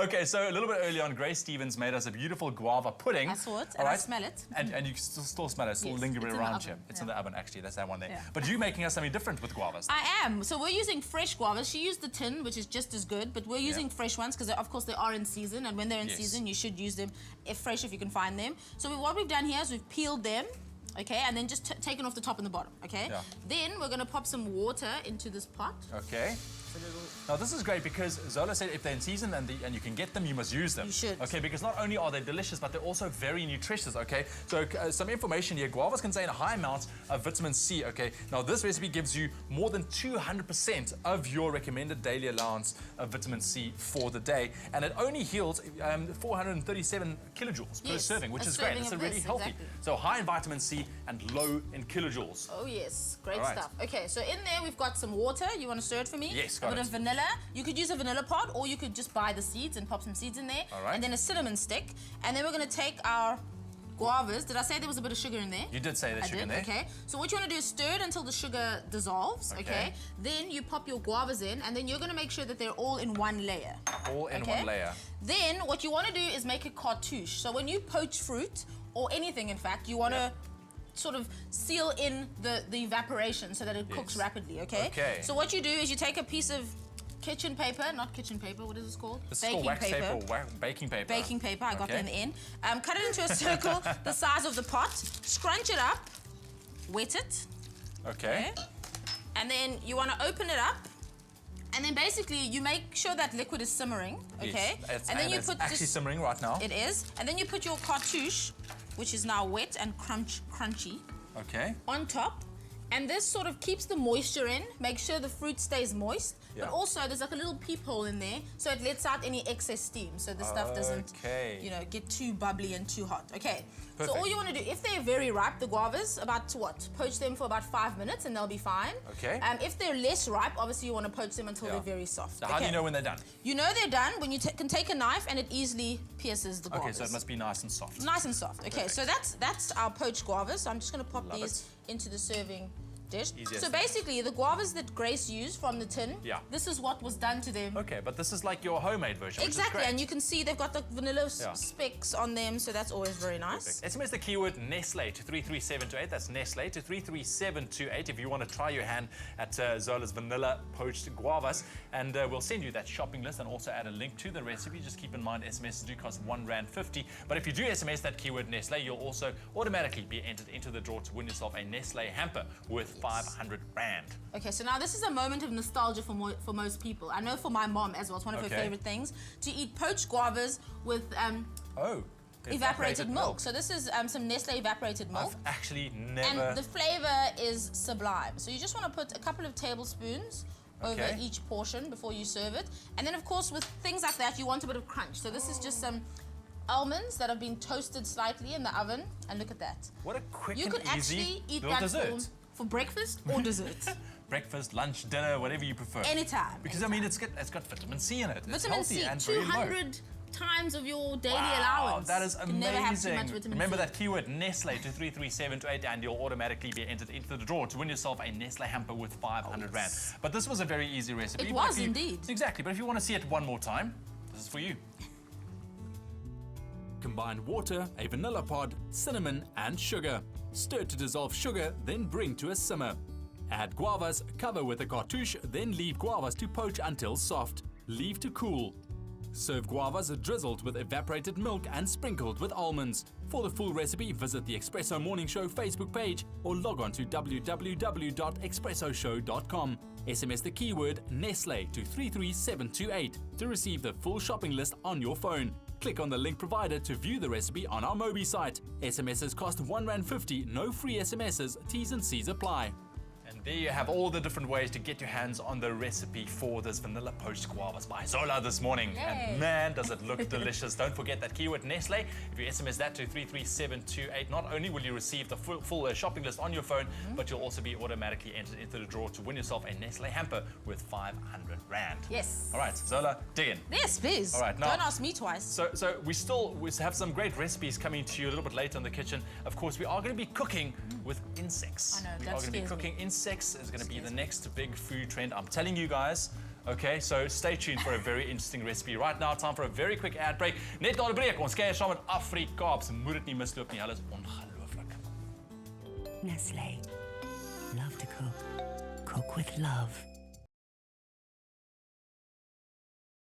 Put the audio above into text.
Okay, so a little bit early on, Grace Stevens made us a beautiful guava pudding. I saw it, and I smell it. And you can still smell it, still lingering around here. It's in the oven, actually. That's that one there. Yeah. But you're making us something different with guavas. I am. So we're using fresh guavas. She used the tin, which is just as good, but we're using fresh ones because, of course, they are in season, and when they're in season, you should use them fresh if you can find them. So what we've done here is we've peeled them, okay, and then just taken off the top and the bottom, okay? Yeah. Then we're going to pop some water into this pot. Okay. Now this is great because Zola said if they're in season and you can get them, you must use them. You should. Okay, because not only are they delicious, but they're also very nutritious, okay? So some information here, guavas contain a high amount of vitamin C, okay? Now this recipe gives you more than 200% of your recommended daily allowance of vitamin C for the day, and it only yields 437 kilojoules per serving, which is great. It's really healthy. Exactly. So high in vitamin C and low in kilojoules. Oh yes, great stuff. Okay, so in there we've got some water. You want to stir it for me? Yes. A bit of vanilla. You could use a vanilla pod, or you could just buy the seeds and pop some seeds in there. All right. And then a cinnamon stick. And then we're going to take our guavas. Did I say there was a bit of sugar in there? You did say there's sugar in there. Okay. So what you want to do is stir it until the sugar dissolves. Okay. Then you pop your guavas in, and then you're going to make sure that they're all in one layer. All in one layer. Then what you want to do is make a cartouche. So when you poach fruit, or anything in fact, you want to sort of seal in the evaporation so that it cooks rapidly, okay? So what you do is you take a piece of kitchen paper, not kitchen paper, what is this called? This is called wax paper or baking paper. Baking paper, I got that in the end. Cut it into a circle the size of the pot, scrunch it up, wet it. Okay. And then you want to open it up, and then basically you make sure that liquid is simmering, okay? Yes, and then you put actually simmering right now. It is. And then you put your cartouche, which is now wet and crunchy, on top. And this sort of keeps the moisture in, makes sure the fruit stays moist, but also there's like a little peephole in there, so it lets out any excess steam, so the stuff doesn't, you know, get too bubbly and too hot. Okay. Perfect. So all you want to do, if they're very ripe, the guavas, about what? Poach them for about 5 minutes and they'll be fine. Okay. If they're less ripe, obviously you want to poach them until they're very soft. So how do you know when they're done? You know they're done when you can take a knife and it easily pierces the guavas. Okay, so it must be nice and soft. Nice and soft. Okay, so that's our poached guavas. So I'm just going to pop these into the serving dish. So basically, the guavas that Grace used from the tin, this is what was done to them. Okay, but this is like your homemade version, Exactly, and you can see they've got the vanilla specks on them, so that's always very nice. Perfect. SMS the keyword Nestle to 33728. That's Nestle to 33728 if you want to try your hand at Zola's vanilla poached guavas, and we'll send you that shopping list and also add a link to the recipe. Just keep in mind SMSs do cost R1.50, but if you do SMS that keyword Nestle, you'll also automatically be entered into the draw to win yourself a Nestle hamper worth 500 Rand. Okay, so now this is a moment of nostalgia for most people. I know for my mom as well, it's one of her favorite things, to eat poached guavas with evaporated milk. So this is some Nestle evaporated milk. I've actually never... And the flavor is sublime. So you just want to put a couple of tablespoons over each portion before you serve it. And then of course with things like that, you want a bit of crunch. So this is just some almonds that have been toasted slightly in the oven, and look at that. What a quick you and could easy actually eat little that dessert. For breakfast or dessert. Breakfast, lunch, dinner, whatever you prefer. Anytime. Because I mean, it's got vitamin C in it. Vitamin C, and 200 times of your daily allowance. That is amazing. Never have too much vitamin Remember C. that keyword Nestle to 33728 and you'll automatically be entered into the draw to win yourself a Nestle hamper with 500 Rand. But this was a very easy recipe. It was indeed. Exactly, but if you want to see it one more time, this is for you. Combine water, a vanilla pod, cinnamon and sugar. Stir to dissolve sugar, then bring to a simmer. Add guavas, cover with a cartouche, then leave guavas to poach until soft. Leave to cool. Serve guavas drizzled with evaporated milk and sprinkled with almonds. For the full recipe, visit the Espresso Morning Show Facebook page or log on to www.expressoshow.com. SMS the keyword Nestle to 33728 to receive the full shopping list on your phone. Click on the link provided to view the recipe on our Mobi site. SMSs cost R1.50, no free SMSs, T's and C's apply. And there you have all the different ways to get your hands on the recipe for this vanilla poached guavas by Zola this morning. Yay. And man, does it look delicious. Don't forget that keyword Nestle. If you SMS that to 33728, not only will you receive the full shopping list on your phone, but you'll also be automatically entered into the draw to win yourself a Nestle hamper with 500 Rand. Yes. All right, Zola, dig in. Yes, please. All right, now, don't ask me twice. So we have some great recipes coming to you a little bit later in the kitchen. Of course, we are going to be cooking with insects. I know, we are going to be cooking insects. Is going to be the next big food trend. I'm telling you guys, Okay, so stay tuned for a very interesting recipe. Right now, time for a very quick ad break. Net na die breek, ons kyk saam met Afrikaans. Moet dit nie misloop nie. Hulle is ongelooflik. Nestle. Love to cook. Cook with love.